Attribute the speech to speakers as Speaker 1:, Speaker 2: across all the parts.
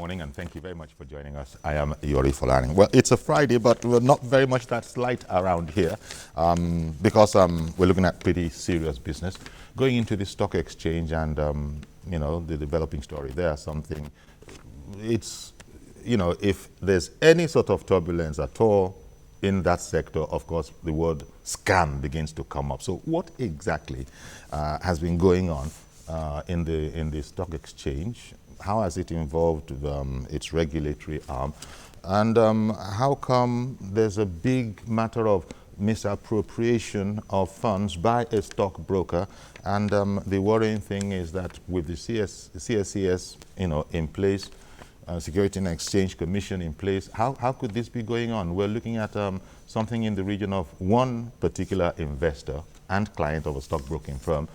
Speaker 1: morning, and thank you very much for joining us. I am Yori Folani. Well, it's a Friday, but we're not very much that light around here because we're looking at pretty serious business. Going into the stock exchange and, the developing story, there's something, if there's any sort of turbulence at all in that sector, of course, the word scam begins to come up. So what exactly has been going on in the stock exchange? How has it involved its regulatory arm? And how come there's a big matter of misappropriation of funds by a stockbroker? And the worrying thing is that with the CSCS, in place, Security and Exchange Commission in place, how could this be going on? We're looking at something in the region of one particular investor and client of a stockbroking firm.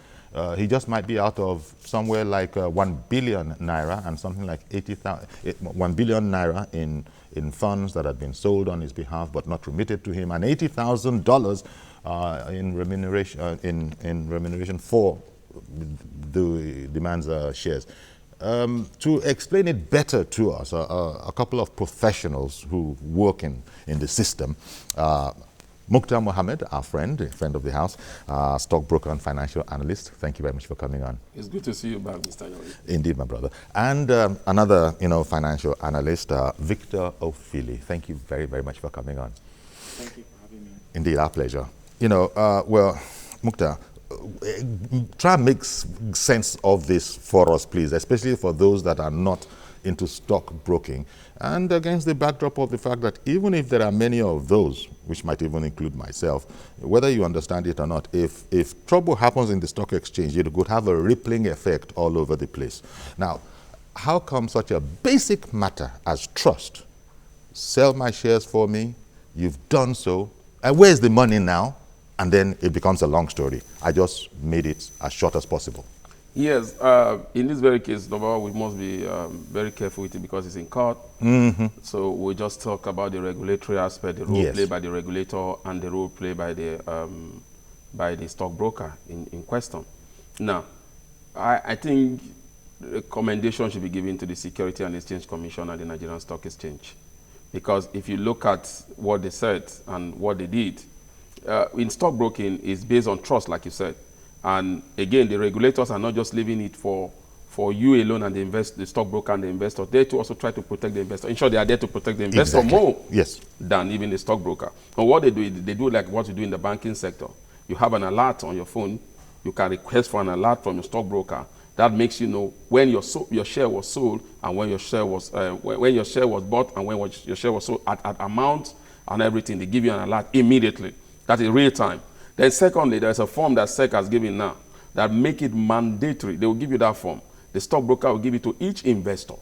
Speaker 1: He just might be out of somewhere like 1 billion naira and something like 1 billion naira in funds that had been sold on his behalf but not remitted to him, and $80,000 in remuneration for the man's shares. To explain it better to us, a couple of professionals who work in the system. Mukhtar Mohammed, our friend, a friend of the house, stockbroker and financial analyst. Thank you very much for coming on.
Speaker 2: It's good to see you back, Mr. Yori.
Speaker 1: Indeed, my brother. And another, financial analyst, Victor Ofili. Thank you very, very much for coming on.
Speaker 3: Thank you for having me.
Speaker 1: Indeed, our pleasure. Mukhtar, try and make sense of this for us, please, especially for those that are not into stockbroking, and against the backdrop of the fact that even if there are many of those, which might even include myself, whether you understand it or not, if trouble happens in the stock exchange, it could have a rippling effect all over the place. Now, how come such a basic matter as trust? Sell my shares for me, you've done so, and where's the money now? And then it becomes a long story. I just made it as short as possible.
Speaker 2: Yes, in this very case, number one, we must be very careful with it because it's in court. So we just talk about the regulatory aspect, the role played by the regulator and the role played by the stockbroker in question. Now, I think a commendation should be given to the Security and Exchange Commission and the Nigerian Stock Exchange, because if you look at what they said and what they did, in stockbroking is based on trust, like you said. And again, the regulators are not just leaving it for you alone and the stockbroker and the investor. They too also try to protect the investor. In short, they are there to protect the investor more than even the stockbroker. And what they do like what you do in the banking sector. You have an alert on your phone. You can request for an alert from your stockbroker. That makes you know when your share was sold and when your share was bought and when your share was sold at amount and everything. They give you an alert immediately. That is real time. Then secondly, there's a form that SEC has given now that make it mandatory. They will give you that form. The stockbroker will give it to each investor.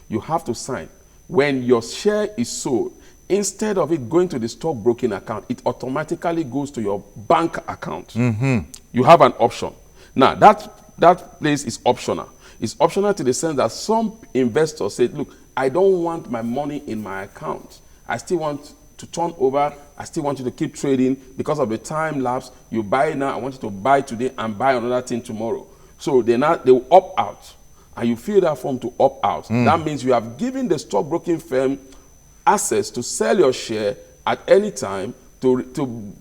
Speaker 2: You have to sign. When your share is sold, instead of it going to the stockbroking account, it automatically goes to your bank account. You have an option. Now, that place is optional. It's optional to the sense that some investors say, look, I don't want my money in my account. I still want to turn over. I still want you to keep trading because of the time lapse. You buy now, I want you to buy today and buy another thing tomorrow. So they will opt out, and you fill that form to opt out. That means you have given the stockbroking firm access to sell your share at any time, to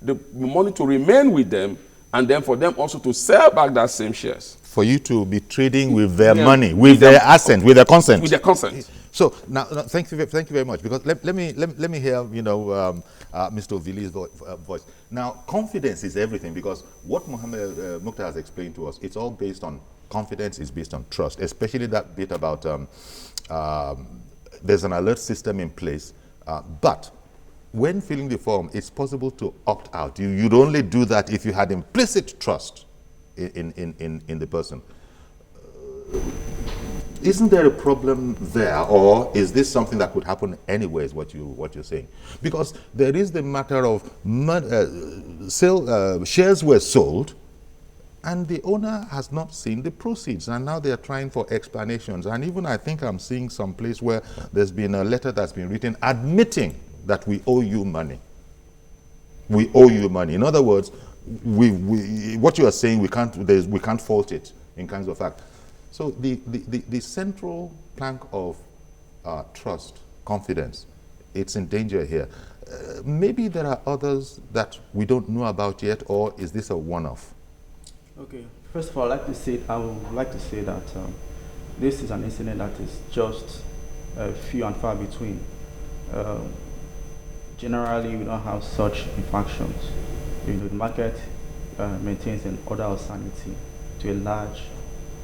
Speaker 2: the money to remain with them, and then for them also to sell back that same shares.
Speaker 1: For you to be trading with their money, with their assent, with their consent.
Speaker 2: With their consent.
Speaker 1: So now, thank you very much. Because let me hear Mr. Ofili's voice. Now, confidence is everything, because what Mukhtar has explained to us, it's all based on confidence. It's based on trust, especially that bit about there's an alert system in place, but when filling the form, it's possible to opt out. You'd only do that if you had implicit trust in the person. Isn't there a problem there, or is this something that could happen anyway, is what you're saying? Because there is the matter of shares were sold and the owner has not seen the proceeds, and now they are trying for explanations. And even I think I'm seeing some place where there's been a letter that's been written admitting that we owe you money. We owe you money. In other words, what you are saying, we can't fault it in kinds of fact. So the central plank of trust, confidence, it's in danger here. Maybe there are others that we don't know about yet, or is this a one-off?
Speaker 3: Okay. First of all, I would like to say that this is an incident that is just few and far between. Generally, we don't have such infractions. The market maintains an order of sanity to a large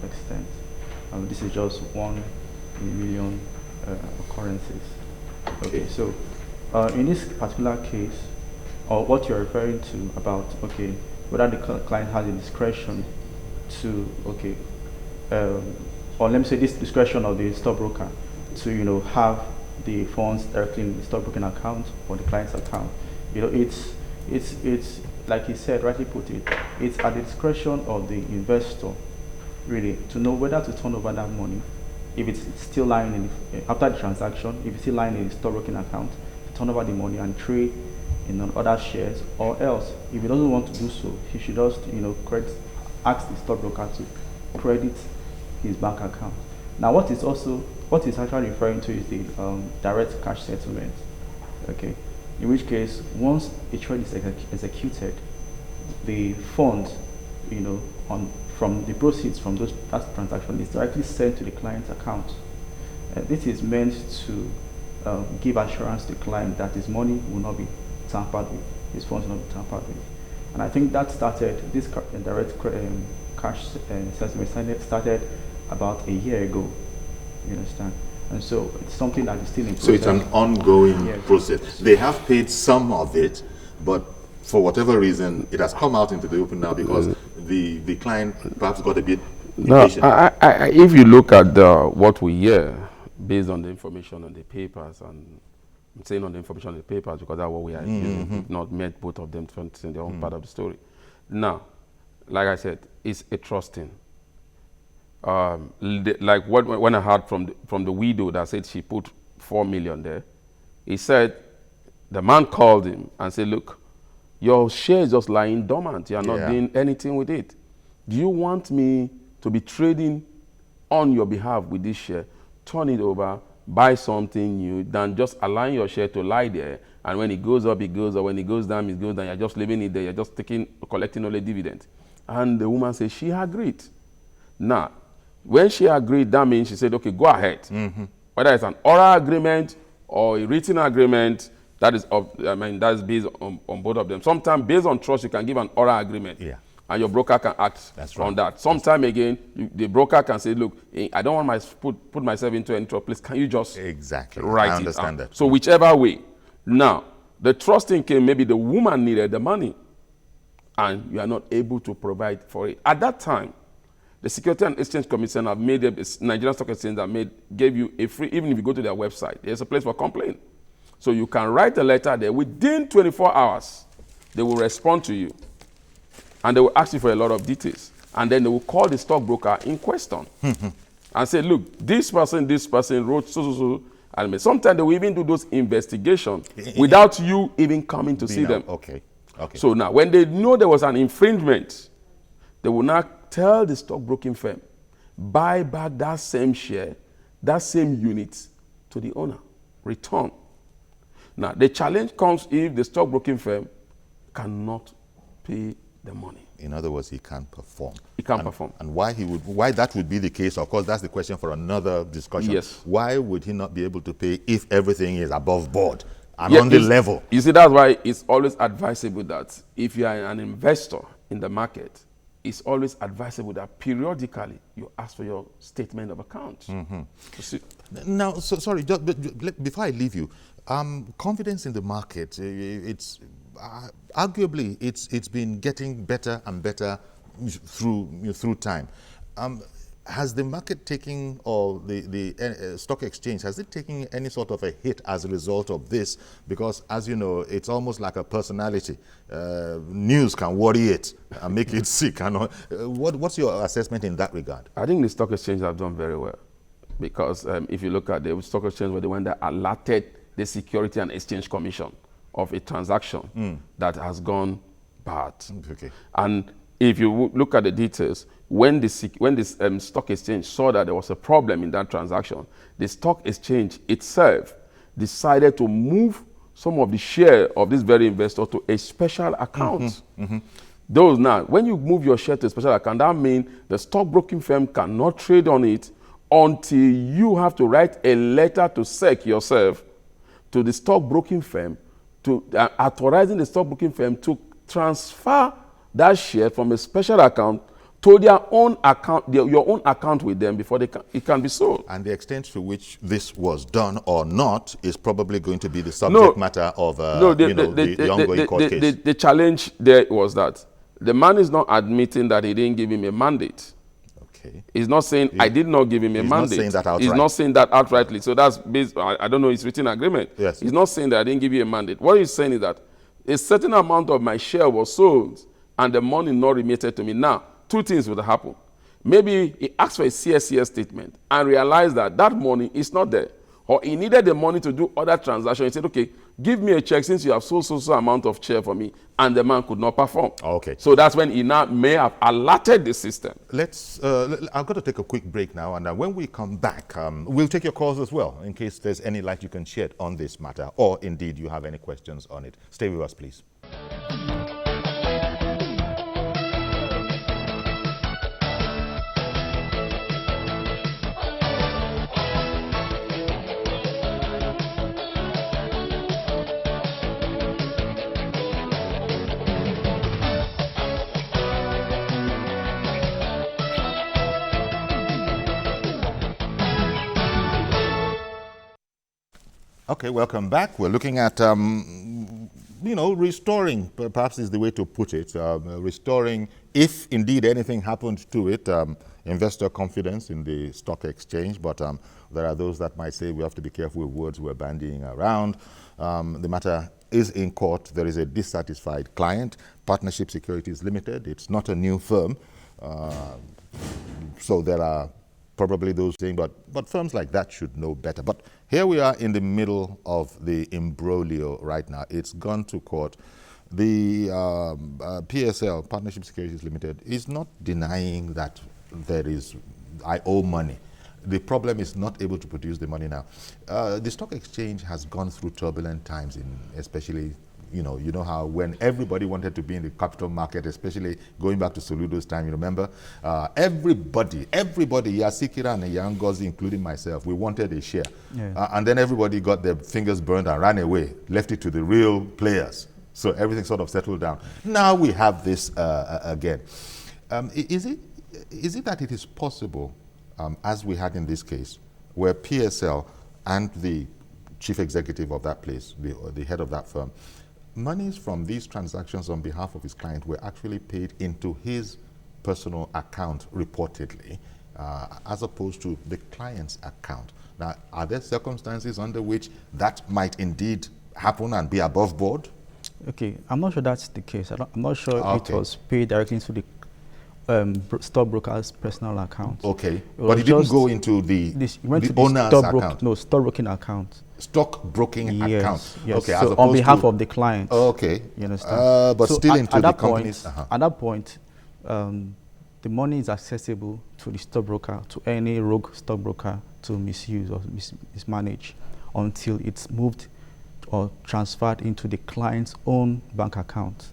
Speaker 3: extent. This is just 1 in a million occurrences. Okay, so in this particular case, or what you're referring to about, okay, whether the client has a discretion to, okay, or let me say this discretion of the stockbroker to, have the funds directly in the stockbroking account or the client's account. It's like he said, rightly put it, it's at the discretion of the investor, really, to know whether to turn over that money, if it's still lying in after the transaction, if it's still lying in the stockbroking account, to turn over the money and trade in other shares, or else, if he doesn't want to do so, he should just, ask the stockbroker to credit his bank account. Now, what is actually referring to is the direct cash settlement. Okay, in which case, once a trade is executed, the funds, from the proceeds from that transaction is directly sent to the client's account. This is meant to give assurance to the client that his money will not be tampered with, his funds will not be tampered with. And I think that started, this direct cash settlement started about a year ago, you understand? And so it's something that is still in process.
Speaker 1: So it's an ongoing process. They have paid some of it, but for whatever reason, it has come out into the open now because the client perhaps got a bit impatient.
Speaker 2: If you look at what we hear, based on the information on the papers, and I'm saying on the information on the papers because that's what we are using, we've not met both of them to understand their own part of the story. Now, like I said, it's a trusting. Like when I heard from the widow that said she put 4 million there, he said the man called him and said, look, your share is just lying dormant. You are not doing anything with it. Do you want me to be trading on your behalf with this share? Turn it over, buy something new, than just allowing your share to lie there. And when it goes up, it goes up. When it goes down, it goes down. You're just leaving it there. You're just collecting only dividends. And the woman said she agreed. Now, when she agreed, that means she said, okay, go ahead. Whether it's an oral agreement or a written agreement, that is based on both of them. Sometimes based on trust, you can give an oral agreement. And your broker can act on that. Sometime again, the broker can say, look, I don't want put myself into any trouble. Please, can you just write it? I understand that. So whichever way. Now, the trusting came, maybe the woman needed the money and you are not able to provide for it. At that time, the Security and Exchange Commission have made Nigerian Stock Exchange gave you a free, even if you go to their website, there's a place for complaint. So you can write a letter there. Within 24 hours, they will respond to you. And they will ask you for a lot of details. And then they will call the stockbroker in question and say, look, this person wrote so. And sometimes they will even do those investigations without you even coming to see them.
Speaker 1: Okay.
Speaker 2: So now, when they know there was an infringement, they will now tell the stockbroking firm, buy back that same share, that same unit to the owner, return. Now, the challenge comes if the stockbroking firm cannot pay the money.
Speaker 1: In other words, he can't perform.
Speaker 2: He can't perform.
Speaker 1: And why that would be the case, of course, that's the question for another discussion.
Speaker 2: Yes.
Speaker 1: Why would he not be able to pay if everything is above board and on the level?
Speaker 2: You see, that's why it's always advisable that if you are an investor in the market, it's always advisable that periodically you ask for your statement of account.
Speaker 1: Now, sorry, before I leave you, confidence in the market, it's arguably it's been getting better and better through time. Has the market taken, or the stock exchange, has it taken any sort of a hit as a result of this? Because, as you know, it's almost like a personality. News can worry it and make it sick. What's your assessment in that regard?
Speaker 2: I think the stock exchange have done very well. Because if you look at the stock exchange, were the one that alerted the Security and Exchange Commission of a transaction that has gone bad.
Speaker 1: Okay.
Speaker 2: And if you look at the details, when the stock exchange saw that there was a problem in that transaction, the stock exchange itself decided to move some of the share of this very investor to a special account. Those now, when you move your share to a special account, that means the stockbroking firm cannot trade on it until you have to write a letter to SEC yourself to the stockbroking firm, to authorizing the stockbroking firm to transfer that share from a special account to their own account, your own account with them before it can be sold.
Speaker 1: And the extent to which this was done or not is probably going to be the subject matter of the ongoing court case.
Speaker 2: The challenge there was that the man is not admitting that he didn't give him a mandate.
Speaker 1: Okay.
Speaker 2: He's not saying, I did not give him a mandate.
Speaker 1: Not saying that outright.
Speaker 2: He's not saying that outrightly. So that's based, I don't know, his written agreement.
Speaker 1: Yes.
Speaker 2: He's not saying that I didn't give you a mandate. What he's saying is that a certain amount of my share was sold and the money not remitted to me. Now, two things would happen. Maybe he asked for a CSCS statement and realized that that money is not there. Or he needed the money to do other transactions. He said, okay, give me a check since you have so amount of share for me. And the man could not perform.
Speaker 1: Okay.
Speaker 2: So that's when he now may have alerted the system.
Speaker 1: I've got to take a quick break now. And when we come back, we'll take your calls as well, in case there's any light you can shed on this matter, or indeed you have any questions on it. Stay with us, please. Okay, welcome back. We're looking at, restoring, perhaps is the way to put it, restoring, if indeed anything happened to it, investor confidence in the stock exchange. But there are those that might say we have to be careful with words we're bandying around. The matter is in court. There is a dissatisfied client, Partnership Securities Limited. It's not a new firm. So there are probably those saying, but firms like that should know better. But here we are in the middle of the imbroglio right now. It's gone to court. The PSL, Partnership Securities Limited, is not denying that I owe money. The problem is not able to produce the money now. The stock exchange has gone through turbulent times, especially you know how when everybody wanted to be in the capital market, especially going back to Soludo's time, you remember? Everybody, Yasikira and Yangozi, including myself, we wanted a share. Yeah. And then everybody got their fingers burned and ran away, left it to the real players. So everything sort of settled down. Now we have this again. Is it that it is possible, as we had in this case, where PSL and the chief executive of that place, the head of that firm, monies from these transactions on behalf of his client were actually paid into his personal account reportedly, as opposed to the client's account? Now, are there circumstances under which that might indeed happen and be above board?
Speaker 3: Okay, I'm not sure that's the case. I'm not sure it was paid directly into the stockbroker's personal account.
Speaker 1: Okay, but it didn't go into the owner's account?
Speaker 3: No, stockbroking account.
Speaker 1: Stockbroking account.
Speaker 3: Yes.
Speaker 1: Okay,
Speaker 3: so on behalf of the client.
Speaker 1: Okay.
Speaker 3: You understand?
Speaker 1: But so still into the company's.
Speaker 3: At that point, the money is accessible to the stockbroker, to any rogue stockbroker to misuse or mismanage until it's moved or transferred into the client's own bank account.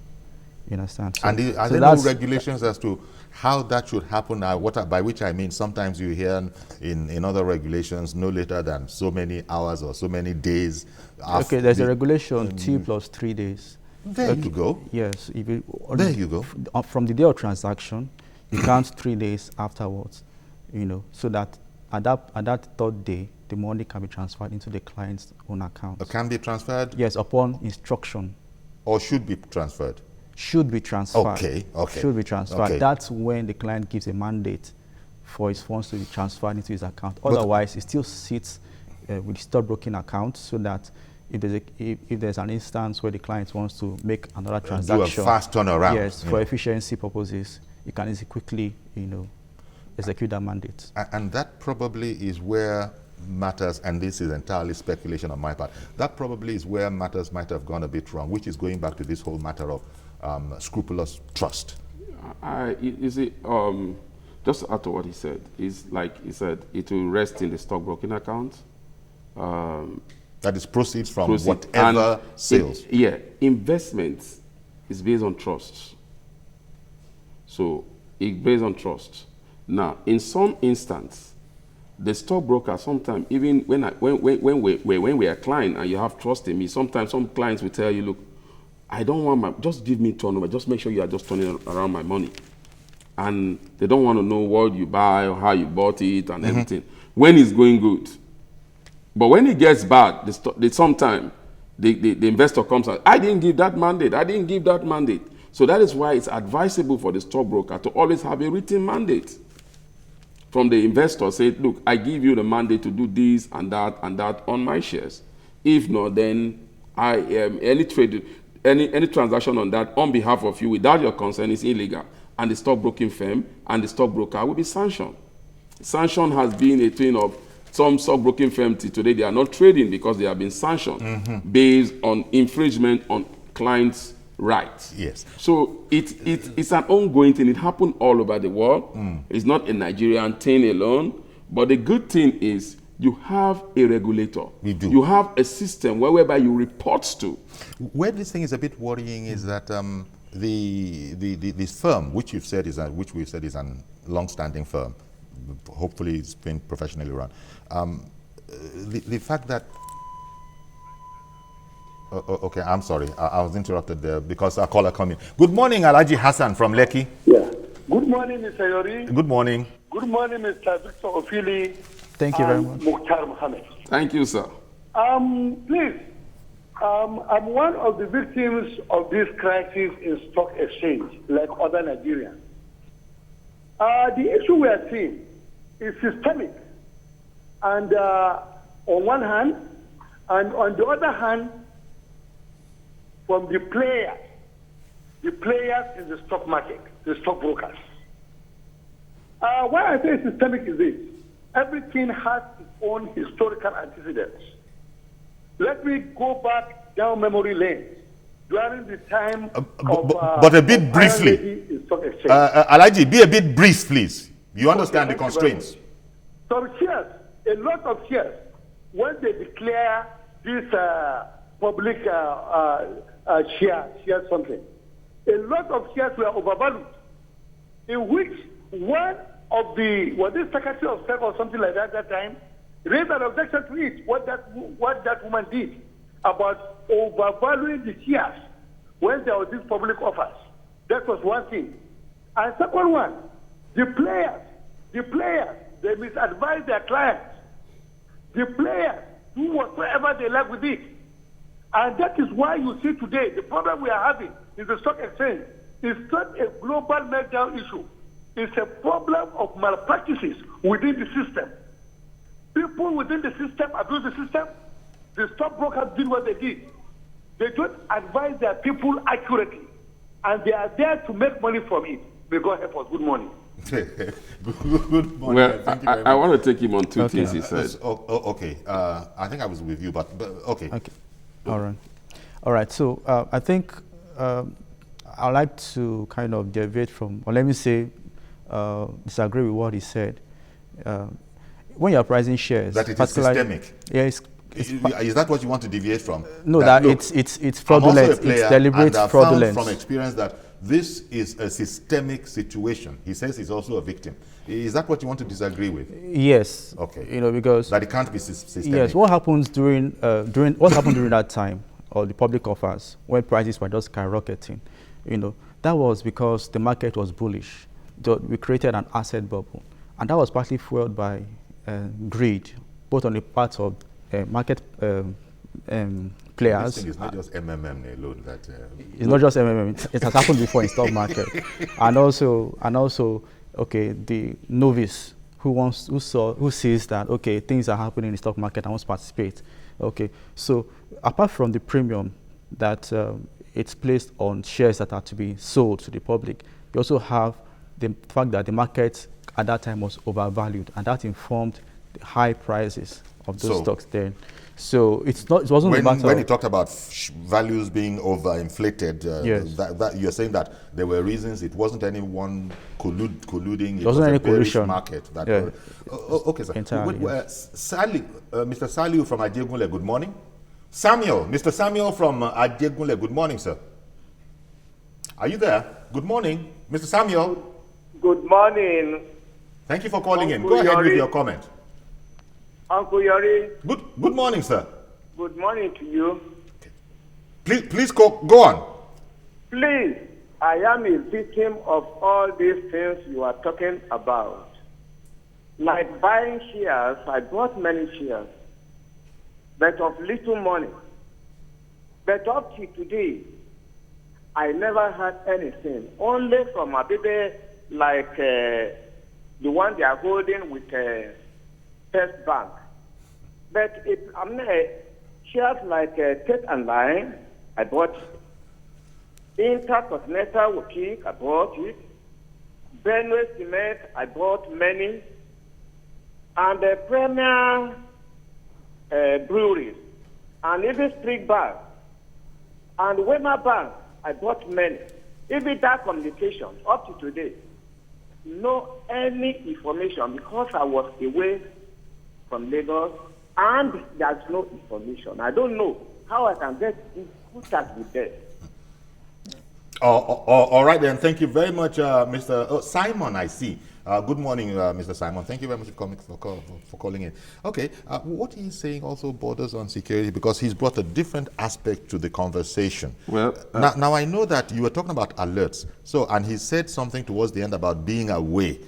Speaker 3: You understand? So,
Speaker 1: and are there no regulations as to how that should happen? By which I mean, sometimes you hear in other regulations no later than so many hours or so many days.
Speaker 3: Okay, there's a regulation T plus 3 days.
Speaker 1: There you go.
Speaker 3: Yes.
Speaker 1: There you go.
Speaker 3: From the day of transaction, you count 3 days afterwards. So that at that third day, the money can be transferred into the client's own account.
Speaker 1: It can be transferred?
Speaker 3: Yes, upon instruction.
Speaker 1: Or should be transferred?
Speaker 3: Should be transferred.
Speaker 1: Okay.
Speaker 3: Should be transferred.
Speaker 1: Okay.
Speaker 3: That's when the client gives a mandate for his funds to be transferred into his account. Otherwise, it still sits with the stockbroking account, so that if there's an instance where the client wants to make another transaction,
Speaker 1: do a fast turnaround.
Speaker 3: Yes, for efficiency purposes, you can quickly, execute that mandate.
Speaker 1: And that probably is where matters, and this is entirely speculation on my part, that probably is where matters might have gone a bit wrong, which is going back to this whole matter of scrupulous trust.
Speaker 2: You see, just to add to what he said, is like he said, it will rest in the stockbroking account.
Speaker 1: That is proceeds from whatever sales.
Speaker 2: Investments is based on trust. So it's based on trust. Now, in some instance, the stockbroker sometimes, even when we are client and you have trust in me, sometimes some clients will tell you, look, I don't want just give me turnover, just make sure you are just turning around my money. And they don't want to know what you buy or how you bought it and everything. When it's going good. But when it gets bad, sometimes the investor comes and, I didn't give that mandate, I didn't give that mandate. So that is why it's advisable for the stockbroker to always have a written mandate from the investor. Say, look, I give you the mandate to do this and that on my shares. If not, then any transaction on that on behalf of you without your consent is illegal, and the stockbroking firm and the stockbroker will be sanctioned. Sanction has been a thing of some stockbroking firms today. They are not trading because they have been sanctioned based on infringement on clients' rights.
Speaker 1: Yes.
Speaker 2: So it's an ongoing thing. It happened all over the world. It's not a Nigerian thing alone. But the good thing is you have a regulator.
Speaker 1: We do.
Speaker 2: You have a system whereby you report to.
Speaker 1: Where this thing is a bit worrying is that the firm, which we've said is an long-standing firm, hopefully it's been professionally run. The fact that okay, I'm sorry. I was interrupted there because a caller coming. Good morning, Alhaji Hassan from Lekki.
Speaker 4: Yeah. Good morning, Mr. Yori.
Speaker 1: Good morning.
Speaker 4: Good morning, Mr. Victor Ofili.
Speaker 3: Thank you very much.
Speaker 4: Mukhtar Mohammed.
Speaker 2: Thank you, sir.
Speaker 4: Please, I'm one of the victims of this crisis in stock exchange, like other Nigerians. The issue we are seeing is systemic, and on one hand, and on the other hand, from the players in the stock market, the stockbrokers. Why I say systemic is this: everything has its own historical antecedents. Let me go back down memory lane during the time
Speaker 1: but a bit briefly. Alhaji, be a bit brief, please. You understand the constraints.
Speaker 4: Some shares, a lot of shares, when they declare this public share something, a lot of shares were overvalued, in which one of the, was it Secretary of State or something like that at that time, raised an objection to it, what that woman did about overvaluing the shares when there was this public offers. That was one thing. And second one, the players, they misadvise their clients. The players do whatever they like with it. And that is why you see today, the problem we are having in the stock exchange is not a global meltdown issue. It's a problem of malpractices within the system. People within the system abuse the system. The stockbrokers did what they did. They don't advise their people accurately. And they are there to make money from it. May God help us. Good morning.
Speaker 1: Good morning.
Speaker 2: Well,
Speaker 1: Thank you very
Speaker 2: I
Speaker 1: much.
Speaker 2: want to take him on two things he said.
Speaker 1: Okay. I think I was with you, but okay.
Speaker 3: Okay. All right. So I think I'd like to kind of deviate from, or let me say, disagree with what he said. When you're pricing shares,
Speaker 1: that it is systemic.
Speaker 3: Yeah,
Speaker 1: is that what you want to deviate from?
Speaker 3: No, that look, it's fraudulent. It's deliberate fraudulence.
Speaker 1: Found from experience that this is a systemic situation. He says he's also a victim. Is that what you want to disagree with?
Speaker 3: Yes.
Speaker 1: Okay.
Speaker 3: Because
Speaker 1: that it can't be systemic.
Speaker 3: Yes. What happens during what happened during that time, or the public offers when prices were just skyrocketing? That was because the market was bullish. We created an asset bubble, and that was partly fueled by greed, both on the part of market players.
Speaker 1: This thing is not just MMM alone.
Speaker 3: It's not just MMM. It has happened before in stock market, and also, okay, the novice who sees that, okay, things are happening in the stock market and wants to participate. Okay, so apart from the premium that it's placed on shares that are to be sold to the public, you also have the fact that the market at that time was overvalued, and that informed the high prices of those stocks then. So it wasn't a matter
Speaker 1: when you talked about values being overinflated, that you're saying that there were reasons. It wasn't anyone colluding. It
Speaker 3: wasn't any collusion.
Speaker 1: Market. That okay, sir.
Speaker 3: Entirely,
Speaker 1: Mr. Saliu from Ajegunle, good morning. Mr. Samuel from Ajegunle, good morning, sir. Are you there? Good morning, Mr. Samuel.
Speaker 4: Good morning.
Speaker 1: Thank you for calling in. Go ahead with your comment.
Speaker 4: Uncle Yori.
Speaker 1: Good morning, sir.
Speaker 4: Good morning to you.
Speaker 1: Please go on.
Speaker 4: Please, I am a victim of all these things you are talking about. Like buying shares, I bought many shares, but of little money. But up to today, I never had anything. Only from a baby like the one they are holding with First Bank. But shares like Tate and Line, I bought. Intercontinental Wokik, I bought it. Benue Cement, I bought many. And the Premier Breweries, and even Street Bank, and Wema Bank, I bought many. Even that communication, up to today, no any information because I was away from Lagos and there's no information. I don't know how I can get in contact with them.
Speaker 1: All right then. Thank you very much, Mr. Simon. I see. Good morning, Mr. Simon. Thank you very much for calling in. Okay, what he's saying also borders on security because he's brought a different aspect to the conversation.
Speaker 2: Well,
Speaker 1: now I know that you were talking about alerts. So, and he said something towards the end about being away.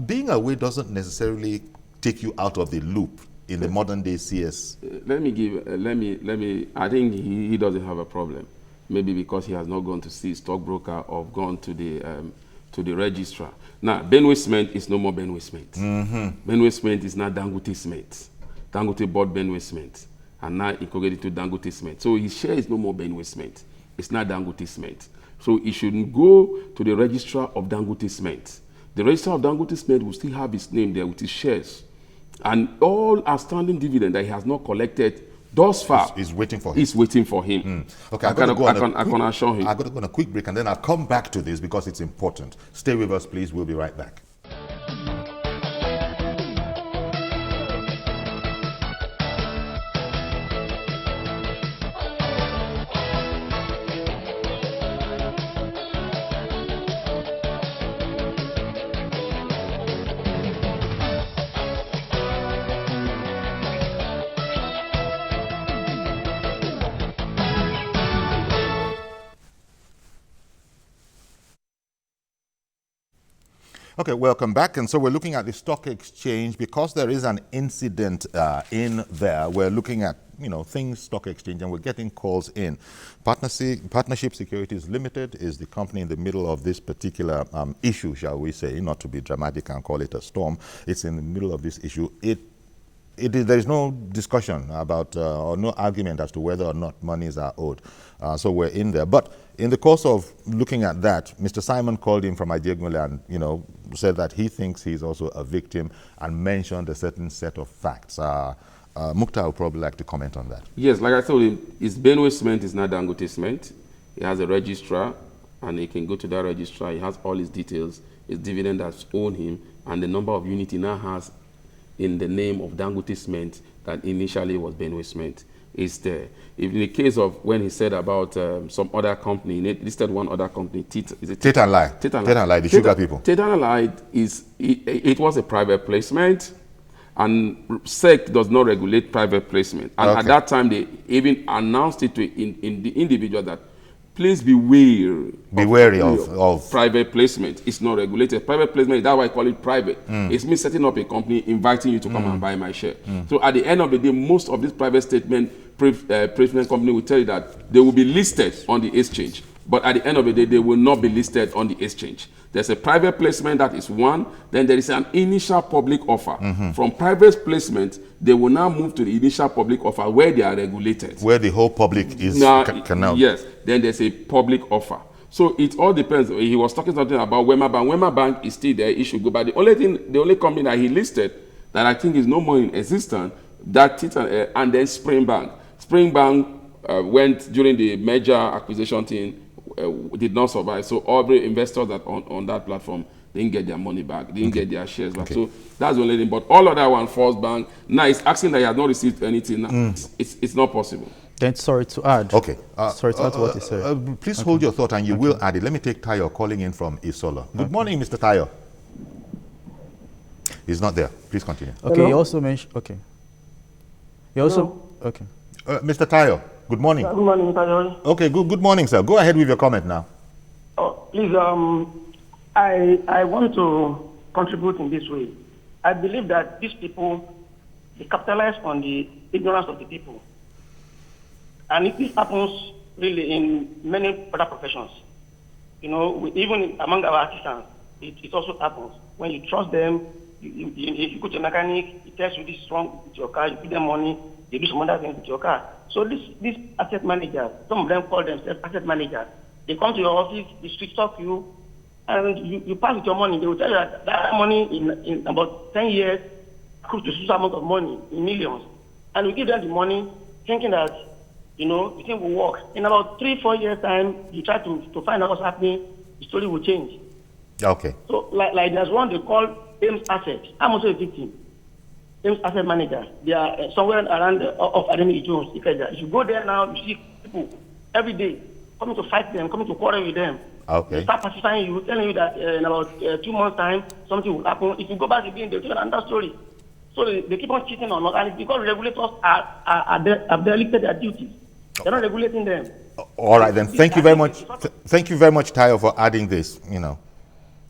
Speaker 1: Being away doesn't necessarily take you out of the loop in the modern day CS.
Speaker 2: Let me. I think he doesn't have a problem. Maybe because he has not gone to see a stockbroker or gone to the registrar. Now, Benue Cement is no more Benue Cement. Benue Cement is now Dangote Cement. Dangote bought Benue Cement and now integrated to Dangote Cement. So his share is no more Benue Cement. It's not Dangote Cement. So he shouldn't go to the registrar of Dangote Cement. The registrar of Dangote Cement will still have his name there with his shares. And all outstanding dividend that he has not collected thus far
Speaker 1: is waiting for him.
Speaker 2: Is waiting for him.
Speaker 1: Okay, I can assure him. I've got to go on a quick break and then I'll come back to this because it's important. Stay with us, please. We'll be right back. Okay, welcome back. And so we're looking at the stock exchange because there is an incident in there. We're looking at, things stock exchange and we're getting calls in. Partnership Securities Limited is the company in the middle of this particular issue, shall we say, not to be dramatic and call it a storm. It's in the middle of this issue. There is no discussion about or no argument as to whether or not monies are owed. So we're in there. But in the course of looking at that, Mr. Simon called in from Ajegunle and, said that he thinks he's also a victim and mentioned a certain set of facts. Mukta would probably like to comment on that.
Speaker 2: Yes, like I told him, his Benue Cement is not Dangote Cement. He has a registrar and he can go to that registrar. He has all his details, his dividend that's owed him, and the number of units he now has in the name of Dangote Cement that initially was Benue Cement is there. If in the case of when he said about some other company, he listed one other company, Tate
Speaker 1: and Lie, the sugar people.
Speaker 2: Tate and Lie it was a private placement, and SEC does not regulate private placement. And at that time, they even announced it to in the individual that please be wary of private placement. It's not regulated. Private placement, that's why I call it private. It's me setting up a company, inviting you to come and buy my share. So at the end of the day, most of these private placement company will tell you that they will be listed on the exchange. But at the end of the day, they will not be listed on the exchange. There's a private placement that is one. Then there is an initial public offer. From private placement, they will now move to the initial public offer where they are regulated.
Speaker 1: Where the whole public is
Speaker 2: Yes. Then there's a public offer. So it all depends. He was talking something about Wema Bank. Wema Bank is still there. It should go. But the only company that he listed that I think is no more in existence that and then Springbank. Springbank went during the merger acquisition thing, did not survive. So every investor that on that platform didn't get their money back, didn't get their shares back. So that's the only thing. But all other one, First Bank, now it's asking that he has not received anything. Now. It's not possible.
Speaker 5: Then sorry to add.
Speaker 1: Okay.
Speaker 5: Sorry to add to what he said.
Speaker 1: Please hold your thought, and you will add it. Let me take Tayo calling in from Isola. Good morning, Mr. Tayo. He's not there. Please continue.
Speaker 5: Okay.
Speaker 6: Hello?
Speaker 5: He also mentioned. Okay. He also.
Speaker 6: Hello?
Speaker 5: Okay.
Speaker 1: Mr. Tayo, good morning.
Speaker 6: Good morning, Mr. George.
Speaker 1: Okay, good morning, sir. Go ahead with your comment now.
Speaker 6: Oh, please, I want to contribute in this way. I believe that these people, they capitalize on the ignorance of the people. And if this happens really in many other professions, you know, even among our artisans, it also happens. When you trust them, you go to a mechanic, he tells you this is wrong with your car, you give them money, they do some other things with your car. So these asset managers, some of them call themselves asset managers. They come to your office, they street talk you, and you pass with your money. They will tell you that money in about 10 years could to some amount of money in millions. And we give them the money thinking that, you know, the thing will work. In about 3-4 years' time, you try to find out what's happening, the story will change.
Speaker 1: Okay.
Speaker 6: So, like there's one they call Ames Asset. I'm also a victim. Ames Asset Manager. They are somewhere around off Academy Jones. If you go there now, you see people every day coming to fight them, coming to quarrel with them.
Speaker 1: Okay.
Speaker 6: They start pacifying you, telling you that in about 2 months' time, something will happen. If you go back again, they'll tell you another story. So they keep on cheating on us, and it's because regulators have delicted their duties. They're not regulating them.
Speaker 1: All right, then. Thank you very much. Thank you very much, Tayo, for adding this. You know.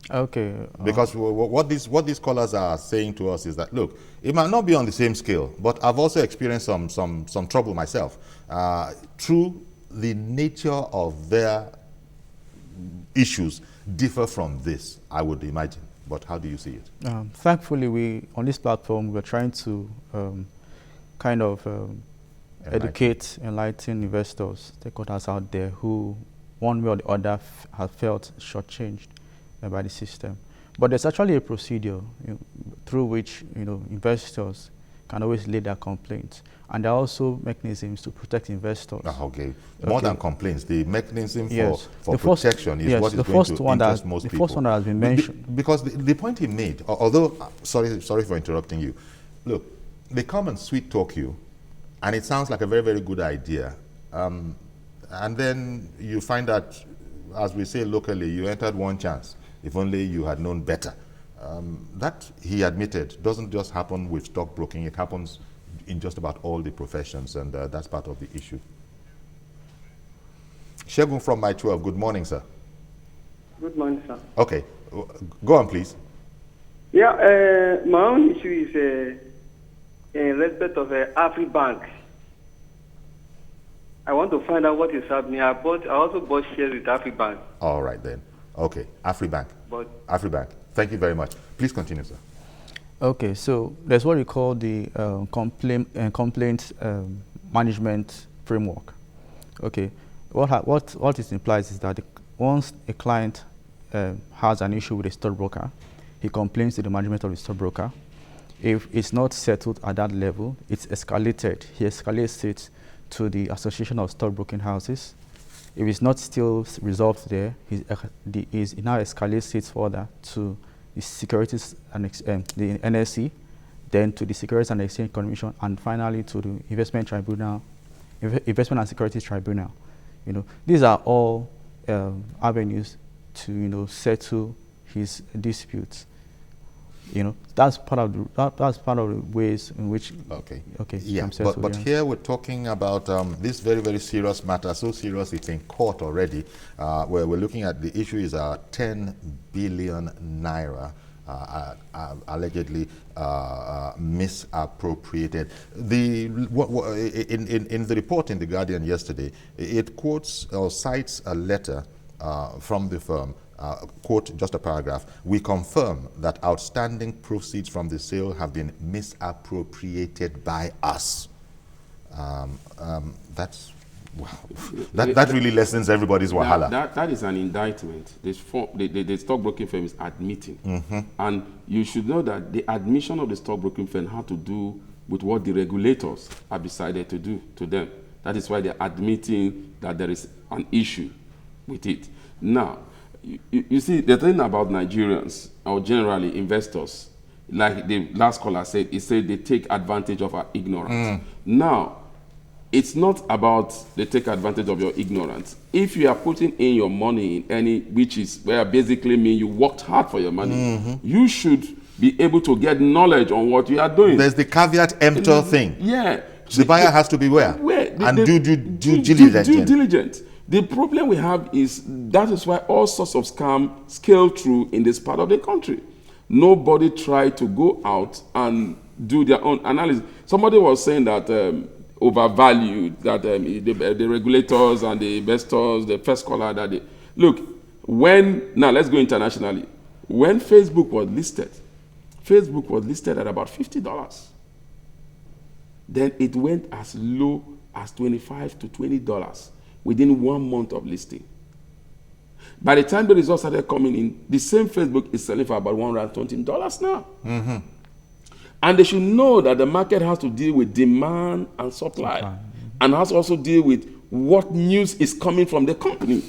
Speaker 5: Okay.
Speaker 1: Because what these callers are saying to us is that, look, it might not be on the same scale, but I've also experienced some trouble myself. Through the nature of their issues differ from this, I would imagine. But how do you see it?
Speaker 5: Thankfully, we on this platform we're trying to kind of educate, enlighten investors, stakeholders out there who, one way or the other, have felt shortchanged by the system. But there's actually a procedure through which investors can always lay their complaints, and there are also mechanisms to protect investors.
Speaker 1: Okay, more than complaints, the mechanism for
Speaker 5: first,
Speaker 1: protection is what is going to interest most people.
Speaker 5: The first one that has been mentioned.
Speaker 1: Because the point he made, although sorry for interrupting you, look, they come and sweet talk you, and it sounds like a very, very good idea, and then you find that, as we say locally, you entered one chance. If only you had known better. That, he admitted, doesn't just happen with stockbroking. It happens in just about all the professions, and that's part of the issue. Shegun from My 12, good morning, sir.
Speaker 7: Good morning, sir.
Speaker 1: Okay, go on, please.
Speaker 7: Yeah, my own issue is in respect of AfriBank. I want to find out what is happening. I also bought shares with AfriBank.
Speaker 1: All right, then. Okay, AfriBank. AfriBank. Thank you very much. Please continue, sir.
Speaker 5: Okay, so there's what we call the complaint management framework. Okay, what it implies is that once a client has an issue with a stockbroker, he complains to the management of the stockbroker. If it's not settled at that level, it's escalated. He escalates it to the Association of Stockbroking Houses. If it's not still resolved there, he now escalates it further to the Securities and the NSE, then to the Securities and Exchange Commission, and finally to the Investment and Securities Tribunal. These are all avenues to settle his disputes. That's part of the ways in which. Okay.
Speaker 1: Yeah, but here we're talking about this very, very serious matter. So serious it's in court already, where we're looking at the issue is 10 billion naira allegedly misappropriated. In the report in The Guardian yesterday, it quotes or cites a letter from the firm. Quote, just a paragraph. We confirm that outstanding proceeds from the sale have been misappropriated by us. That's wow. That really lessens everybody's wahala.
Speaker 2: That is an indictment. The stockbroking firm is admitting, and you should know that the admission of the stockbroking firm had to do with what the regulators have decided to do to them. That is why they're admitting that there is an issue with it. Now, you see, the thing about Nigerians, or generally investors, like the last caller said, he said they take advantage of our ignorance. Now, it's not about they take advantage of your ignorance. If you are putting in your money in any, which is where basically mean you worked hard for your money, you should be able to get knowledge on what you are doing.
Speaker 1: There's the caveat emptor thing.
Speaker 2: Yeah.
Speaker 1: The buyer has to be due
Speaker 2: diligence. The problem we have is that is why all sorts of scams scale through in this part of the country. Nobody tried to go out and do their own analysis. Somebody was saying that overvalued, that the regulators and the investors, the first caller, that they look, now let's go internationally. When Facebook was listed at about $50. Then it went as low as $25 to $20 within 1 month of listing. By the time the results started coming in, the same Facebook is selling for about $120 now. And they should know that the market has to deal with demand and supply, and has to also deal with what news is coming from the company.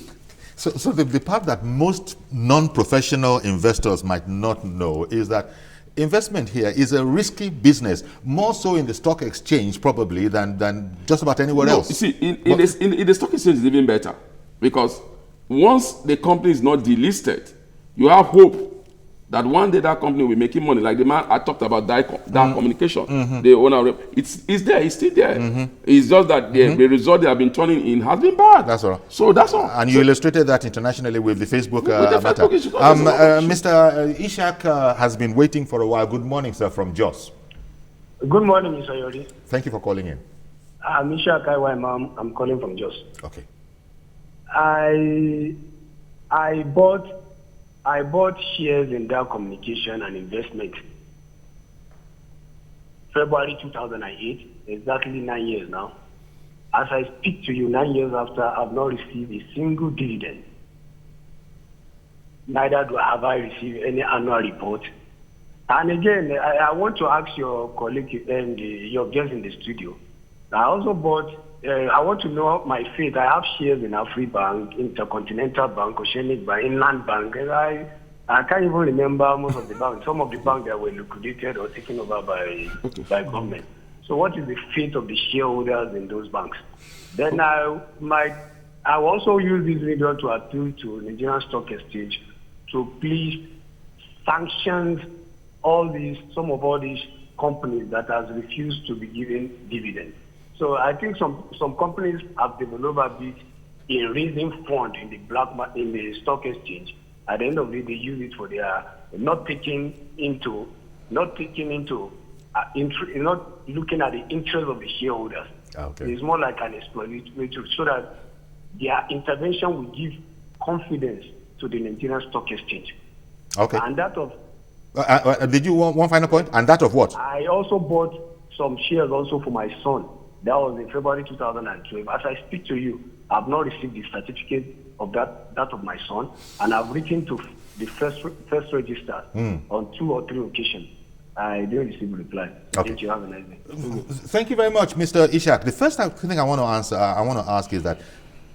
Speaker 1: So the part that most non-professional investors might not know is that investment here is a risky business, more so in the stock exchange probably than just about anywhere else.
Speaker 2: You see, in the stock exchange is even better, because once the company is not delisted, you have hope that one day that company will be making money. Like the man I talked about, that communication, the owner, it's there, it's still there. It's just that the result they have been turning in has been bad.
Speaker 1: That's all.
Speaker 2: So that's all.
Speaker 1: And you illustrated that internationally with the Facebook matter. Mr. Ishak has been waiting for a while. Good morning, sir, from Jos.
Speaker 6: Good morning, Mr. Yori.
Speaker 1: Thank you for calling in.
Speaker 6: I'm Ishak Iwaimam. I'm calling from Jos.
Speaker 1: Okay.
Speaker 6: I bought shares in Dow Communication and Investment February 2008, exactly 9 years now. As I speak to you 9 years after, I've not received a single dividend. Neither have I received any annual report. And again, I want to ask your colleague and your guest in the studio. I also bought, I want to know my faith. I have shares in AfriBank, Intercontinental Bank, Oceanic Bank, Inland Bank. And I can't even remember most of the banks. Some of the banks that were liquidated or taken over by government. So what is the fate of the shareholders in those banks? Then I will also use this video to appeal to Nigerian Stock Exchange to please sanction some of all these companies that has refused to be given dividends. So I think some companies have developed a bit in raising funds in the stock exchange. At the end of it, they use it for their not looking at the interest of the shareholders.
Speaker 1: Okay.
Speaker 6: It's more like an explanatory, so that their intervention will give confidence to the Nigerian Stock Exchange.
Speaker 1: Okay.
Speaker 6: And that of
Speaker 1: did you want one final point? And that of what?
Speaker 6: I also bought some shares also for my son. That was in February 2012. As I speak to you, I've not received the certificate of that of my son, and I've written to the first register on 2 or 3 occasions. I didn't receive a reply.
Speaker 1: Okay.
Speaker 6: Thank you. Have a nice day.
Speaker 1: Thank you very much, Mr. Ishak. The first thing I want to ask is that,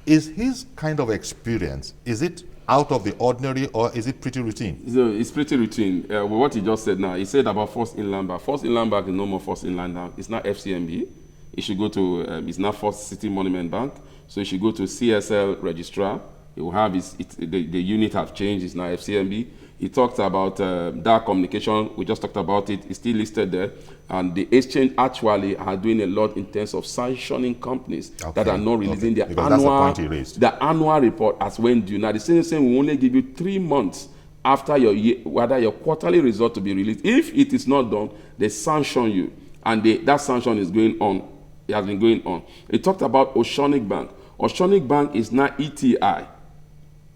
Speaker 1: is his kind of experience, is it out of the ordinary or is it pretty routine?
Speaker 2: So it's pretty routine. What he just said now, he said about First Inland Bank. First Inland Bank is no more First Inland Bank. It's not FCMB. He should go to, it's not First City Monument Bank. So he should go to CSL Registrar. He will have the unit have changed. It's now FCMB. He talked about Dow Communication. We just talked about it. It's still listed there. And the exchange actually are doing a lot in terms of sanctioning companies that are not releasing their annual report as when due. Now, the same will only give you 3 months after your quarterly result to be released. If it is not done, they sanction you. And that sanction is going on. It has been going on. He talked about Oceanic Bank. Oceanic Bank is now ETI.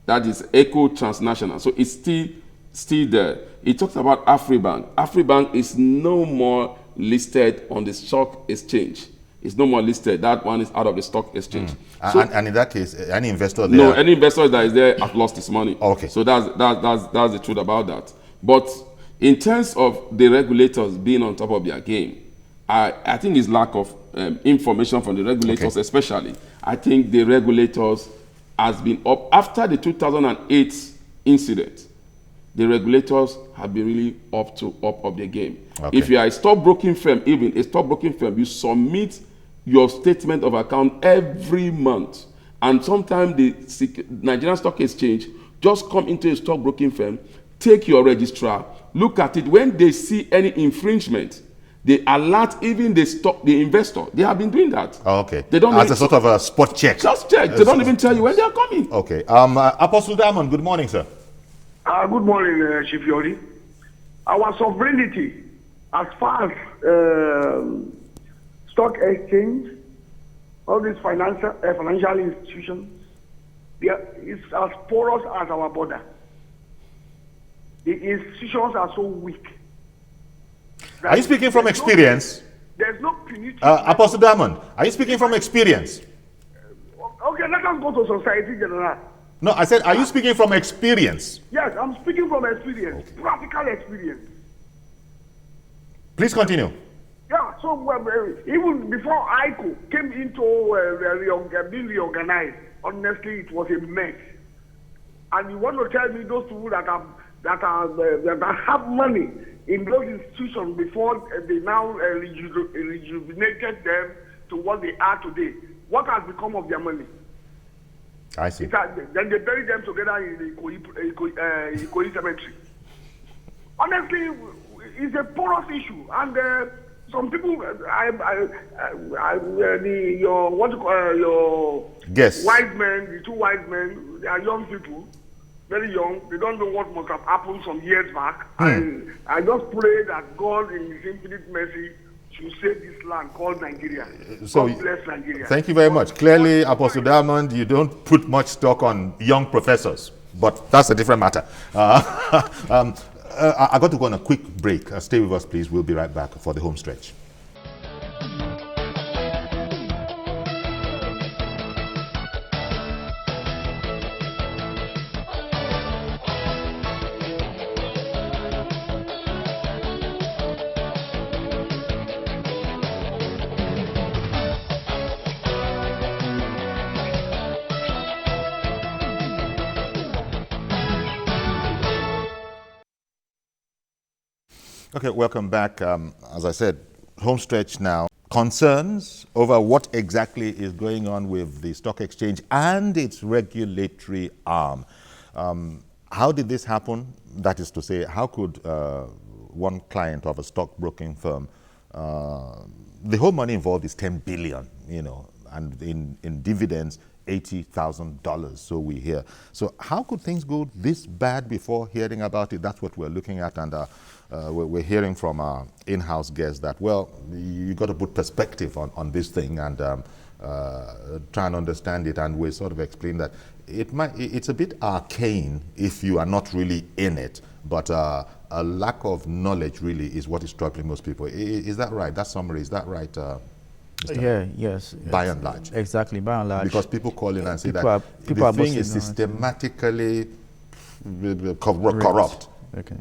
Speaker 2: That is Eco Transnational. So it's still there. He talks about AfriBank. AfriBank is no more listed on the stock exchange. It's no more listed. That one is out of the stock exchange. So,
Speaker 1: and in that case, any investor there?
Speaker 2: No, any investor that is there has lost his money.
Speaker 1: Okay.
Speaker 2: So that's the truth about that. But in terms of the regulators being on top of their game, I think it's lack of information from the regulators, especially. I think the regulators has been up after the 2008 incident. The regulators have been really up of the game. Okay. If you are a stockbroking firm, even a stockbroking firm, you submit your statement of account every month. And sometimes the Nigerian Stock Exchange just come into a stockbroking firm, take your registrar, look at it. When they see any infringement, they alert even the investor. They have been doing that.
Speaker 1: Oh, okay.
Speaker 2: They don't
Speaker 1: as a sort of a spot check.
Speaker 2: Just check. They don't even tell you when they are coming.
Speaker 1: Okay. Apostle Diamond, good morning, sir.
Speaker 4: Good morning, Chief Yori. Our sovereignty, as far as stock exchange, all these financial institutions, it's as porous as our border. The institutions are so weak.
Speaker 1: Are you speaking from experience?
Speaker 4: There's no punitive.
Speaker 1: Apostle Diamond, are you speaking from experience?
Speaker 4: Okay, let us go to society general.
Speaker 1: No, I said, are you speaking from experience?
Speaker 4: Yes, I'm speaking from experience, practical experience.
Speaker 1: Please continue.
Speaker 4: Yeah, so even before ICO came into being reorganized, honestly, it was a mess. And you want to tell me those people that have money in those institutions before they now rejuvenated them to what they are today? What has become of their money?
Speaker 1: I see.
Speaker 4: Then they bury them together in the Ikoyi cemetery. Honestly, it's a porous issue, and some people, your
Speaker 1: yes.
Speaker 4: wise men, the two wise men, they are young people, very young. They don't know what must have happened some years back. And I just pray that God, in His infinite mercy, should save this land called Nigeria.
Speaker 1: So,
Speaker 4: God bless Nigeria.
Speaker 1: Thank you very much. Clearly, Apostle Diamond, you don't put much stock on young professors, but that's a different matter. I got to go on a quick break. Stay with us, please. We'll be right back for the home stretch. Okay, welcome back. As I said, home stretch now. Concerns over what exactly is going on with the stock exchange and its regulatory arm. How did this happen? That is to say, how could one client of a stockbroking firm, the whole money involved is 10 billion, and in dividends, $80,000, so we hear. So how could things go this bad before hearing about it? That's what we're looking at, and we're hearing from our in-house guests that, well, you got to put perspective on this thing and try and understand it, and we sort of explain that it's a bit arcane if you are not really in it, but a lack of knowledge really is what is troubling most people. Is that right? That summary, is that right?
Speaker 5: Yes.
Speaker 1: By and large.
Speaker 5: Exactly, by and large.
Speaker 1: Because people call in and say that the thing is systematically corrupt.
Speaker 5: Okay.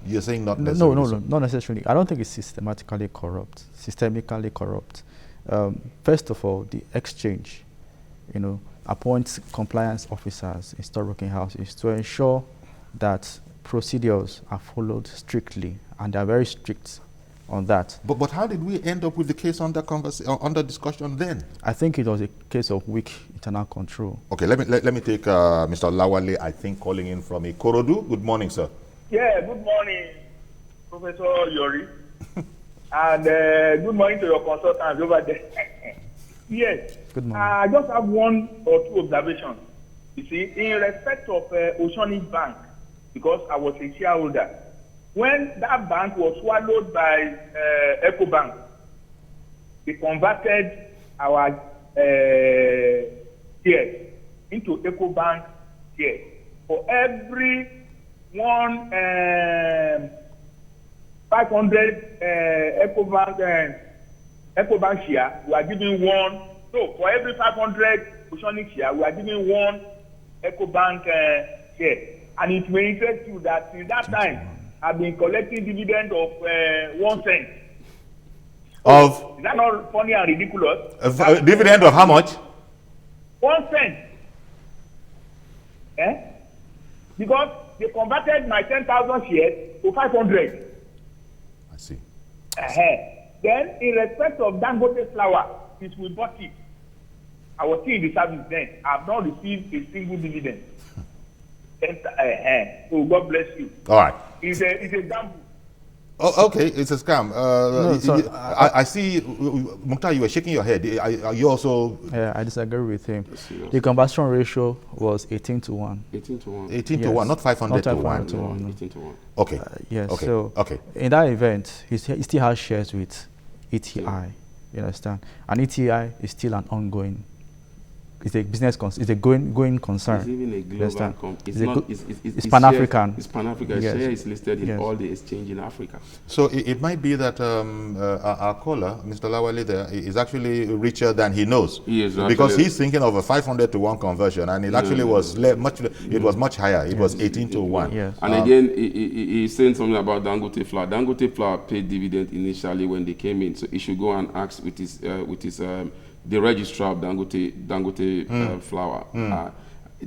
Speaker 1: You're saying not necessarily?
Speaker 5: No, not necessarily. I don't think it's systemically corrupt. First of all, the exchange, appoints compliance officers in stockbroking houses to ensure that procedures are followed strictly, and they're very strict on that.
Speaker 1: But how did we end up with the case under discussion then?
Speaker 5: I think it was a case of weak internal control.
Speaker 1: Okay, let me take Mr. Lawale, I think, calling in from Ikorodu. Good morning, sir.
Speaker 8: Yeah, good morning, Professor Yori. And good morning to your consultants over there. Yes.
Speaker 5: Good morning.
Speaker 8: I just have one or two observations. You see, in respect of Oceanic Bank, because I was a shareholder, when that bank was swallowed by EcoBank, they converted our shares into EcoBank shares. For every 500 EcoBank share, we are giving one. So for every 500 Oceanic share, we are giving one EcoBank share. And it may interest you that since that time, I've been collecting dividend of 1 cent.
Speaker 1: Of?
Speaker 8: Is that not funny and ridiculous?
Speaker 1: Dividend of how much?
Speaker 8: 1 cent. Eh? Because they converted my 10,000 shares to 500.
Speaker 1: I see.
Speaker 8: Then, in respect of Dangote flour, since we bought it, I was still in the service then. I have not received a single dividend. So God bless you.
Speaker 1: All right.
Speaker 8: It's a gamble.
Speaker 1: Oh, okay, it's a scam. I see, Mukhtar, you were shaking your head. Are you also?
Speaker 5: Yeah, I disagree with him. The conversion ratio was 18 to 1.
Speaker 2: 18 to 1.
Speaker 1: 18 to 1, not 500 to 1.
Speaker 5: To 1.
Speaker 2: 18 to 1.
Speaker 1: Okay.
Speaker 5: Yes.
Speaker 1: Okay.
Speaker 5: So
Speaker 1: okay.
Speaker 5: In that event, he still has shares with ETI. You understand? And ETI is still an ongoing. It's a business. It's a going concern.
Speaker 2: It's even a global company.
Speaker 5: It's Pan-African.
Speaker 2: It's Pan-African.
Speaker 5: Yes.
Speaker 2: Share is listed in all the exchange in Africa.
Speaker 1: So it might be that our caller, Mr. Lawale, there is actually richer than he knows.
Speaker 2: Yes,
Speaker 1: because he's thinking of a 500 to 1 conversion, and it actually was much. It was much higher. It was 18 to 1.
Speaker 5: Yes.
Speaker 2: And again, he's saying something about Dangote flour. Dangote flour paid dividend initially when they came in, so he should go and ask with his the registrar of Dangote flour.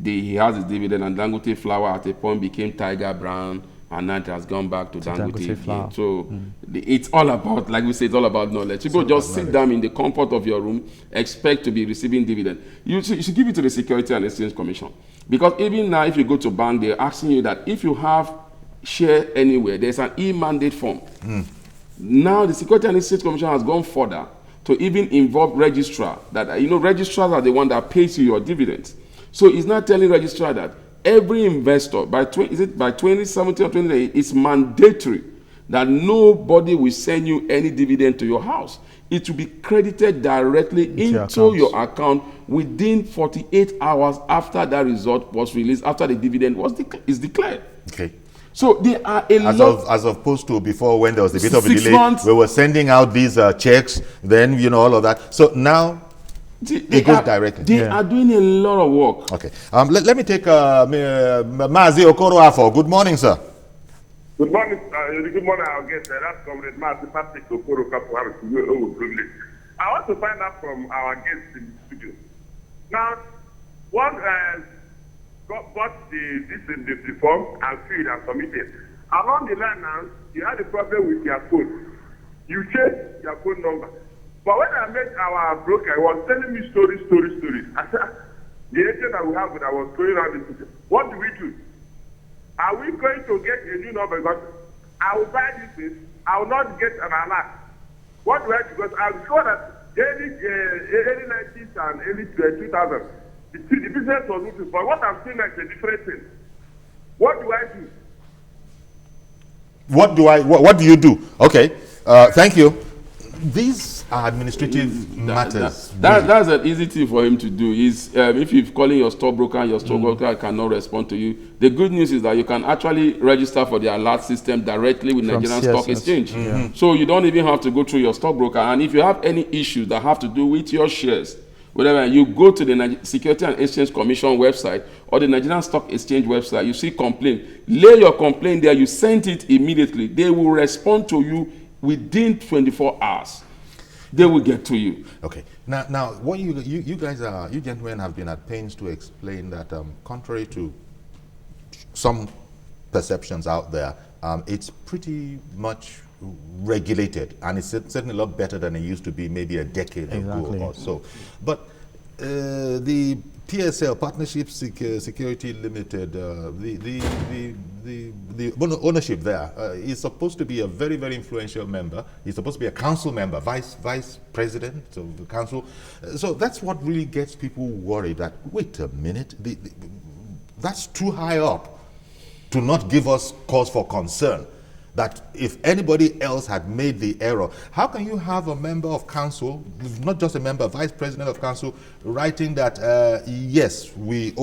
Speaker 2: He has his dividend, and Dangote flour at a point became Tiger Brand, and now it has gone back to Dangote flour. So it's all about, like we say, it's all about knowledge. People just sit down in the comfort of your room, expect to be receiving dividend. You should give it to the Security and Exchange Commission, because even now, if you go to bank, they're asking you that if you have share anywhere, there's an e-mandate form. Now the Security and Exchange Commission has gone further to even involve registrar, that registrars are the one that pays you your dividends. So it's not telling registrar that every investor by 2017 or 2018, it's mandatory that nobody will send you any dividend to your house. It will be credited directly into your account within 48 hours after that result was released, after the dividend is declared.
Speaker 1: Okay.
Speaker 2: So there are a lot.
Speaker 1: As opposed to before, when there was a bit of a delay, we were sending out these checks, then all of that. So now it goes directly.
Speaker 2: They are doing a lot of work.
Speaker 1: Okay. Let me take Mazi Okoro Afo. Good morning, sir.
Speaker 9: Good morning. Good morning, our guest. That's Comrade Mazi Patrick Okoro Kapo. I want to find out from our guests in the studio. Now, what bought the form and filled and submitted. Along the line now, you had a problem with your phone. You changed your phone number. But when I met our broker, he was telling me stories. I said, the agent that we have, that was going around the city, what do we do? Are we going to get a new number? Because I will buy this thing, I will not get an alert. What do I do? Because I'm sure that early 90s and early 2000, the business was moving, but what I'm seeing is a different thing. What do I do?
Speaker 1: What do you do? Okay, thank you. These are administrative matters.
Speaker 2: That's an easy thing for him to do. Is if you're calling your stockbroker and your stockbroker cannot respond to you, the good news is that you can actually register for the alert system directly with Nigerian Stock Exchange. So you don't even have to go through your stockbroker. And if you have any issues that have to do with your shares, whatever, you go to the Security and Exchange Commission website or the Nigerian Stock Exchange website, you see complaint. Lay your complaint there, you send it immediately. They will respond to you within 24 hours. They will get to you.
Speaker 1: Okay. Now, what you gentlemen have been at pains to explain that contrary to some perceptions out there, it's pretty much regulated, and it's certainly a lot better than it used to be maybe a decade ago or so. But the PSL, Partnership Security Limited, the ownership there is supposed to be a very, very influential member. He's supposed to be a council member, vice president of the council. So that's what really gets people worried, that, wait a minute, that's too high up to not give us cause for concern. That if anybody else had made the error, how can you have a member of council, not just a member, vice president of council, writing that yes, we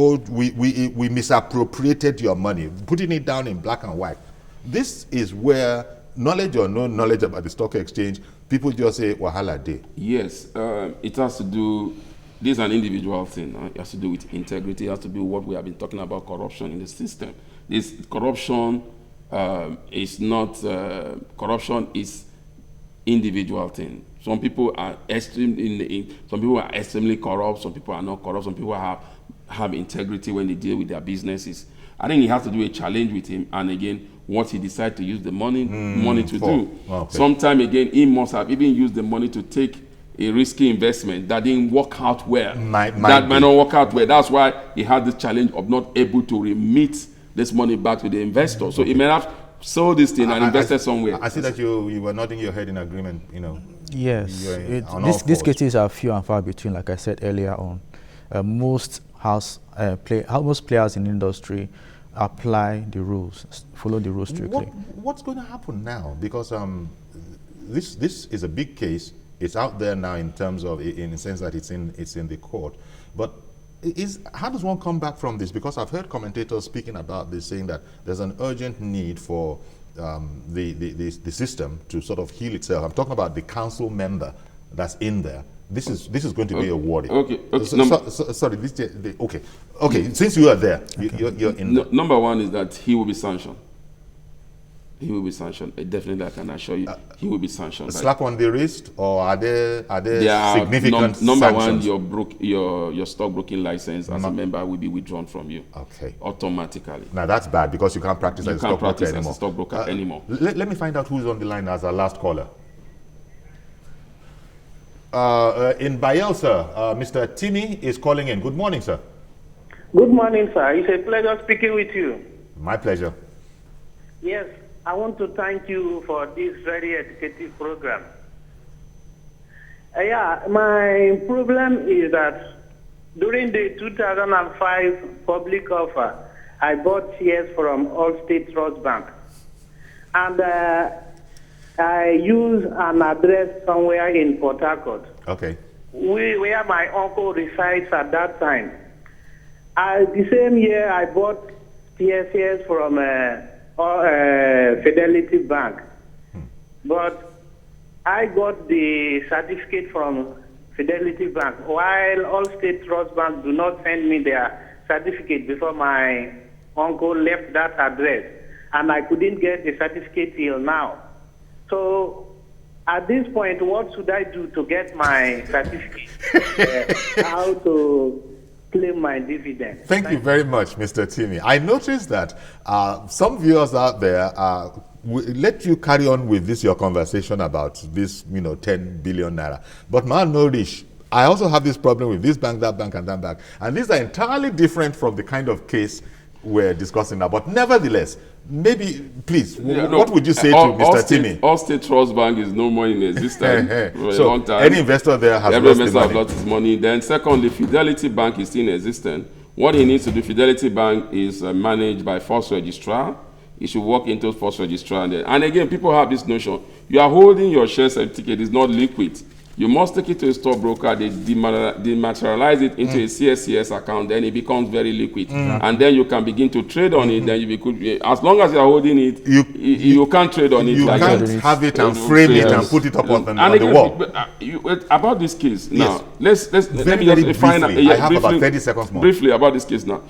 Speaker 1: misappropriated your money, putting it down in black and white? This is where knowledge or no knowledge about the stock exchange, people just say wahala day.
Speaker 2: Yes, it has to do. This is an individual thing. It has to do with integrity. It has to do with what we have been talking about, corruption in the system. This corruption. Is not corruption is individual thing. Some people are some people are extremely corrupt. Some people are not corrupt. Some people have integrity when they deal with their businesses. I think he has to do a challenge with him, and again, what he decides to use the money to do. Okay. Sometime again, he must have even used the money to take a risky investment that didn't work out well. Might not work out well. That's why he had this challenge of not able to remit this money back to the investor. So he may have sold this thing and invested somewhere.
Speaker 1: I see that you were nodding your head in agreement.
Speaker 5: Yes, these cases are few and far between. Like I said earlier on, most players in the industry apply the rules, follow the rules strictly.
Speaker 1: What's going to happen now? Because this is a big case. It's out there now in terms of, in the sense that it's in the court. But how does one come back from this? Because I've heard commentators speaking about this, saying that there's an urgent need for the system to sort of heal itself. I'm talking about the council member that's in there. This is going to be a warning.
Speaker 2: Okay.
Speaker 1: Sorry. Okay. Since you are there, you're in.
Speaker 2: Number one is that he will be sanctioned. He will be sanctioned. Definitely, I can assure you, he will be sanctioned.
Speaker 1: A slap on the wrist, or are there significant
Speaker 2: number
Speaker 1: sanctions?
Speaker 2: one, your stockbroking license as a member will be withdrawn from you.
Speaker 1: Okay.
Speaker 2: Automatically.
Speaker 1: Now that's bad, because you can't practice as a stockbroker
Speaker 2: anymore.
Speaker 1: Let me find out who's on the line as our last caller. In Bayelsa, Mr. Timmy is calling in. Good morning, sir.
Speaker 6: Good morning, sir. It's a pleasure speaking with you.
Speaker 1: My pleasure.
Speaker 6: Yes, I want to thank you for this very educative program. My problem is that during the 2005 public offer, I bought shares from Allstate Trust Bank. And I use an address somewhere in Port Harcourt.
Speaker 1: Okay.
Speaker 6: Where my uncle resides at that time. The same year, I bought shares from Fidelity Bank. But I got the certificate from Fidelity Bank, while Allstate Trust Bank do not send me their certificate before my uncle left that address. And I couldn't get the certificate till now. So at this point, what should I do to get my certificate? How to claim my dividend?
Speaker 1: Thank you very much, Mr. Timmy. I noticed that some viewers out there let you carry on with this, your conversation about this, 10 billion naira. But man, Norish, I also have this problem with this bank, that bank, and that bank. And these are entirely different from the kind of case we're discussing now. But nevertheless, maybe, please, what would you say to Mr. Timmy?
Speaker 2: Allstate Trust Bank is no more in existence for a long time.
Speaker 1: Any investor there has lost
Speaker 2: his money. Then secondly, Fidelity Bank is still in existence. What he needs to do, Fidelity Bank is managed by First Registrar. He should walk into First Registrar. And again, people have this notion. You are holding your share certificate, it's not liquid. You must take it to a stockbroker, they dematerialize it into a CSCS account, then it becomes very liquid. And then you can begin to trade on it, then as long as you are holding it, you can't trade on it.
Speaker 1: You can't have it and frame it and put it up on the wall.
Speaker 2: About this case now, let me just
Speaker 1: find out. I have about 30 seconds more.
Speaker 2: Briefly about this case now.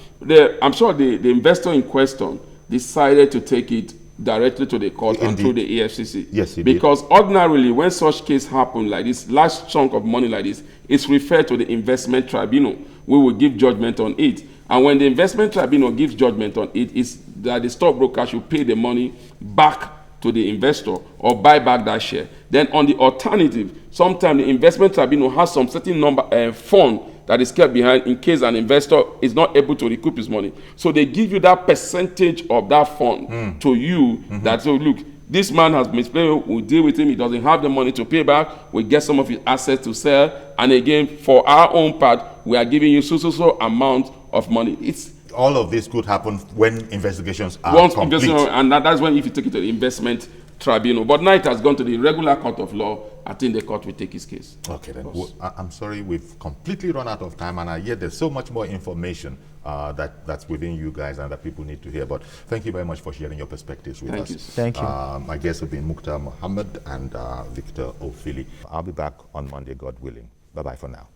Speaker 2: I'm sure the investor in question decided to take it directly to the court and through the EFCC.
Speaker 1: Yes, he
Speaker 2: because ordinarily, when such case happen like this, large chunk of money like this, it's referred to the investment tribunal. We will give judgment on it. And when the investment tribunal gives judgment on it, it's that the stockbroker should pay the money back to the investor or buy back that share. Then on the alternative, sometimes the investment tribunal has some certain number fund that is kept behind in case an investor is not able to recoup his money. So they give you that percentage of that fund to you that, so look, this man has mispaid, we'll deal with him, he doesn't have the money to pay back, we get some of his assets to sell, and again, for our own part, we are giving you so amount of money. It's
Speaker 1: all of this could happen when investigations are complete.
Speaker 2: And that's when if you take it to the investment tribunal. But now it has gone to the regular court of law. I think the court will take his case.
Speaker 1: Okay, then. I'm sorry, we've completely run out of time, and yet there's so much more information that's within you guys and that people need to hear. But thank you very much for sharing your perspectives with us.
Speaker 5: Thank you.
Speaker 1: My guests have been Mukhtar Mohammed and Victor Ofili. I'll be back on Monday, God willing. Bye-bye for now.